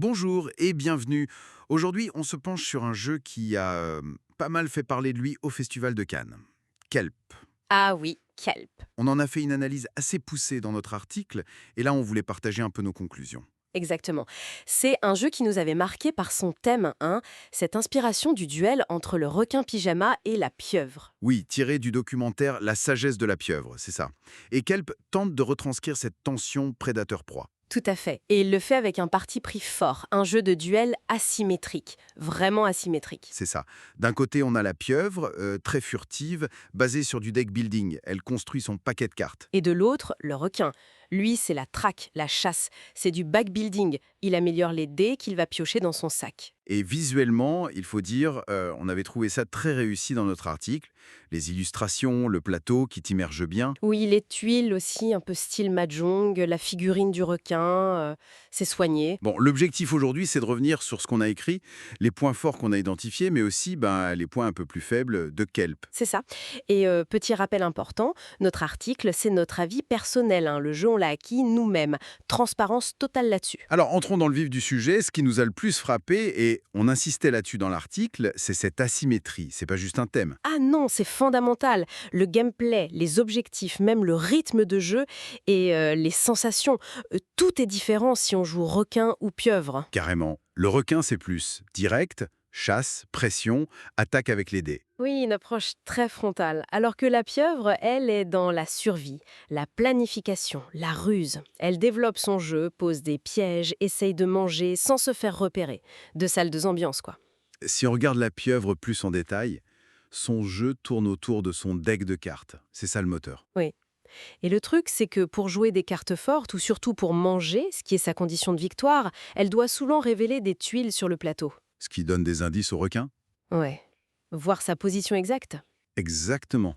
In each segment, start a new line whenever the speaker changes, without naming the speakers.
Bonjour et bienvenue. Aujourd'hui, on se penche sur un jeu qui a pas mal fait parler de lui au Festival de Cannes. Kelp.
Ah oui, kelp.
On en a fait une analyse assez poussée dans notre article et là, on voulait partager un peu nos conclusions.
Exactement. C'est un jeu qui nous avait marqué par son thème, hein, cette inspiration du duel entre le requin pyjama et la pieuvre.
Oui, tiré du documentaire La sagesse de la pieuvre, c'est ça. Et Kelp tente de retranscrire cette tension prédateur-proie.
Tout à fait. Et il le fait avec un parti pris fort, un jeu de duel asymétrique, vraiment asymétrique.
C'est ça. D'un côté, on a la pieuvre, très furtive, basée sur du deck building. Elle construit son paquet de cartes.
Et de l'autre, le requin. Lui, c'est la traque, la chasse. C'est du backbuilding. Il améliore les dés qu'il va piocher dans son sac.
Et visuellement, il faut dire, on avait trouvé ça très réussi dans notre article. Les illustrations, le plateau qui t'immerge bien.
Oui, les tuiles aussi, un peu style Mahjong, la figurine du requin, c'est soigné.
Bon, l'objectif aujourd'hui, c'est de revenir sur ce qu'on a écrit, les points forts qu'on a identifiés, mais aussi les points un peu plus faibles de Kelp.
C'est ça. Et petit rappel important, notre article, c'est notre avis personnel, hein. Le jeu, on l'a acquis nous-mêmes. Transparence totale là-dessus.
Alors, entrons dans le vif du sujet. Ce qui nous a le plus frappé, et on insistait là-dessus dans l'article, c'est cette asymétrie. C'est pas juste un thème.
Ah non, c'est fondamental. Le gameplay, les objectifs, même le rythme de jeu et les sensations, tout est différent si on joue requin ou pieuvre.
Carrément. Le requin, c'est plus direct, chasse, pression, attaque avec les dés.
Oui, une approche très frontale. Alors que la pieuvre, elle, est dans la survie, la planification, la ruse. Elle développe son jeu, pose des pièges, essaye de manger sans se faire repérer. Deux salles, deux ambiances, quoi.
Si on regarde la pieuvre plus en détail, son jeu tourne autour de son deck de cartes. C'est ça le moteur.
Oui. Et le truc, c'est que pour jouer des cartes fortes, ou surtout pour manger, ce qui est sa condition de victoire, elle doit souvent révéler des tuiles sur le plateau.
Ce qui donne des indices au requin.
Ouais. Voir sa position exacte.
Exactement.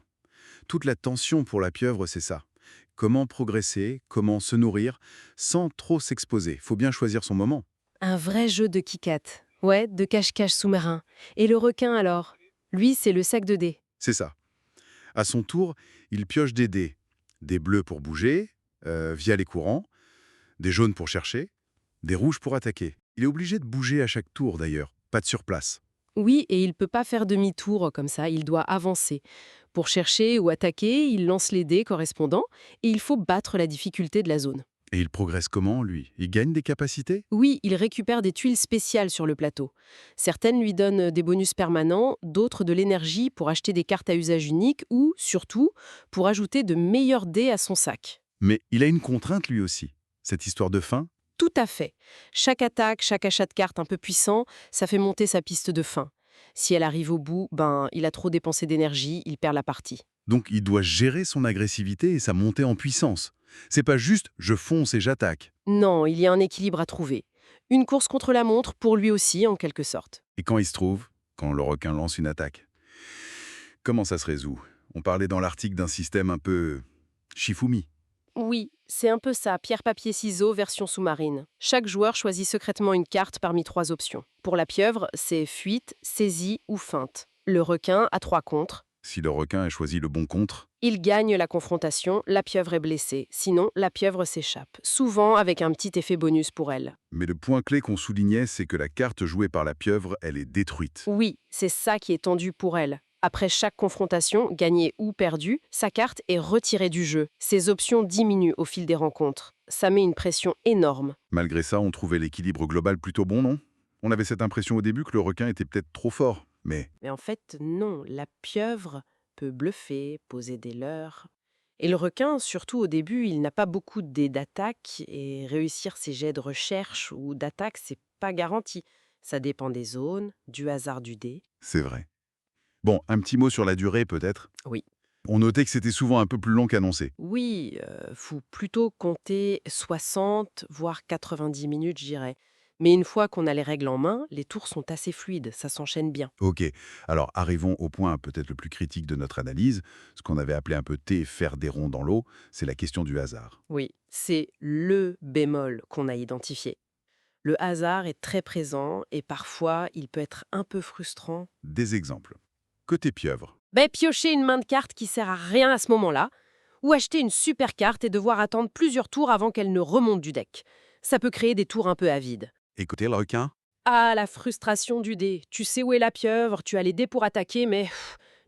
Toute la tension pour la pieuvre, c'est ça. Comment progresser, comment se nourrir, sans trop s'exposer. Faut bien choisir son moment.
Un vrai jeu de kick-at. Ouais, de cache-cache sous-marin. Et le requin, alors? Lui, c'est le sac de dés.
C'est ça. À son tour, il pioche des dés. Des bleus pour bouger, via les courants, des jaunes pour chercher, des rouges pour attaquer. Il est obligé de bouger à chaque tour d'ailleurs, pas de surplace.
Oui, et il peut pas faire demi-tour comme ça, il doit avancer. Pour chercher ou attaquer, il lance les dés correspondants et il faut battre la difficulté de la zone.
Et il progresse comment, lui? Il gagne des capacités?
Oui, il récupère des tuiles spéciales sur le plateau. Certaines lui donnent des bonus permanents, d'autres de l'énergie pour acheter des cartes à usage unique ou, surtout, pour ajouter de meilleurs dés à son sac.
Mais il a une contrainte lui aussi. Cette histoire de fin.
Tout à fait. Chaque attaque, chaque achat de cartes un peu puissant, ça fait monter sa piste de fin. Si elle arrive au bout, il a trop dépensé d'énergie, il perd la partie.
Donc il doit gérer son agressivité et sa montée en puissance. C'est pas juste je fonce et j'attaque.
Non, il y a un équilibre à trouver. Une course contre la montre pour lui aussi, en quelque sorte.
Et quand il se trouve, quand le requin lance une attaque, comment ça se résout? On parlait dans l'article d'un système un peu Shifumi.
Oui, c'est un peu ça, pierre-papier-ciseaux version sous-marine. Chaque joueur choisit secrètement une carte parmi trois options. Pour la pieuvre, c'est fuite, saisie ou feinte. Le requin a trois contres.
Si le requin a choisi le bon contre.
Il gagne la confrontation, la pieuvre est blessée. Sinon, la pieuvre s'échappe, souvent avec un petit effet bonus pour elle.
Mais le point clé qu'on soulignait, c'est que la carte jouée par la pieuvre, elle est détruite.
Oui, c'est ça qui est tendu pour elle. Après chaque confrontation, gagnée ou perdue, sa carte est retirée du jeu. Ses options diminuent au fil des rencontres. Ça met une pression énorme.
Malgré ça, on trouvait l'équilibre global plutôt bon, non? On avait cette impression au début que le requin était peut-être trop fort. Mais
Mais en fait, non, la pieuvre peut bluffer, poser des leurres. Et le requin, surtout au début, il n'a pas beaucoup de dés d'attaque et réussir ses jets de recherche ou d'attaque, c'est pas garanti. Ça dépend des zones, du hasard du dé.
c'est vrai. Bon, un petit mot sur la durée peut-être.
Oui.
On notait que c'était souvent un peu plus long qu'annoncé.
Oui, faut plutôt compter 60, voire 90 minutes, je dirais. Mais une fois qu'on a les règles en main, les tours sont assez fluides, ça s'enchaîne bien.
Ok, alors arrivons au point peut-être le plus critique de notre analyse, ce qu'on avait appelé un peu faire des ronds dans l'eau, c'est la question du hasard.
Oui, c'est le bémol qu'on a identifié. Le hasard est très présent et parfois il peut être un peu frustrant.
Des exemples. Côté pieuvre.
Piocher une main de carte qui sert à rien à ce moment-là, ou acheter une super carte et devoir attendre plusieurs tours avant qu'elle ne remonte du deck. Ça peut créer des tours un peu avides.
Et côté le requin?
Ah, la frustration du dé. Tu sais où est la pieuvre, tu as les dés pour attaquer, mais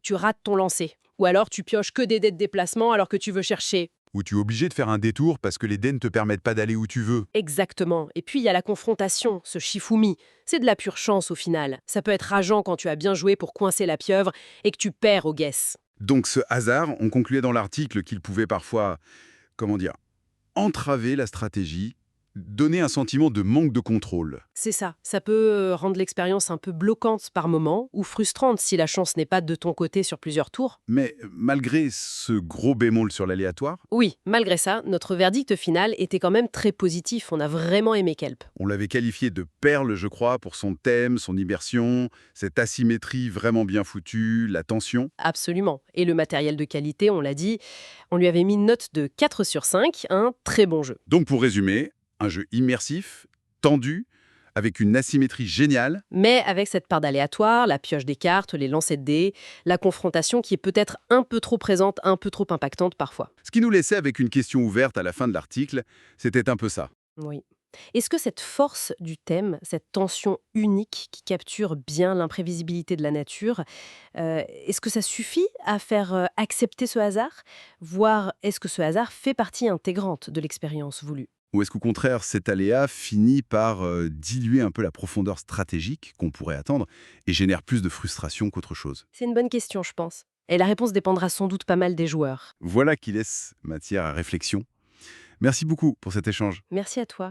tu rates ton lancer. Ou alors tu pioches que des dés de déplacement alors que tu veux chercher.
Où tu es obligé de faire un détour parce que les dés ne te permettent pas d'aller où tu veux.
Exactement. Et puis il y a la confrontation, ce Shifumi. C'est de la pure chance au final. Ça peut être rageant quand tu as bien joué pour coincer la pieuvre et que tu perds au guess.
Donc ce hasard, on concluait dans l'article qu'il pouvait parfois, comment dire, entraver la stratégie, donner un sentiment de manque de contrôle.
C'est ça. Ça peut rendre l'expérience un peu bloquante par moment ou frustrante si la chance n'est pas de ton côté sur plusieurs tours.
Mais malgré ce gros bémol sur l'aléatoire,
Oui, malgré ça, notre verdict final était quand même très positif. On a vraiment aimé Kelp.
on l'avait qualifié de perle, je crois, pour son thème, son immersion, cette asymétrie vraiment bien foutue, la tension.
Absolument. Et le matériel de qualité, on l'a dit, on lui avait mis une note de 4 sur 5, un très bon jeu.
Donc pour résumer, un jeu immersif, tendu, avec une asymétrie géniale.
Mais avec cette part d'aléatoire, la pioche des cartes, les lancers de dés, la confrontation qui est peut-être un peu trop présente, un peu trop impactante parfois.
Ce qui nous laissait avec une question ouverte à la fin de l'article, c'était un peu ça.
Oui. Est-ce que cette force du thème, cette tension unique qui capture bien l'imprévisibilité de la nature, est-ce que ça suffit à faire accepter ce hasard? Voire est-ce que ce hasard fait partie intégrante de l'expérience voulue?
Ou est-ce qu'au contraire, cet aléa finit par diluer un peu la profondeur stratégique qu'on pourrait attendre et génère plus de frustration qu'autre chose?
C'est une bonne question, je pense. Et la réponse dépendra sans doute pas mal des joueurs.
Voilà qui laisse matière à réflexion. Merci beaucoup pour cet échange.
Merci à toi.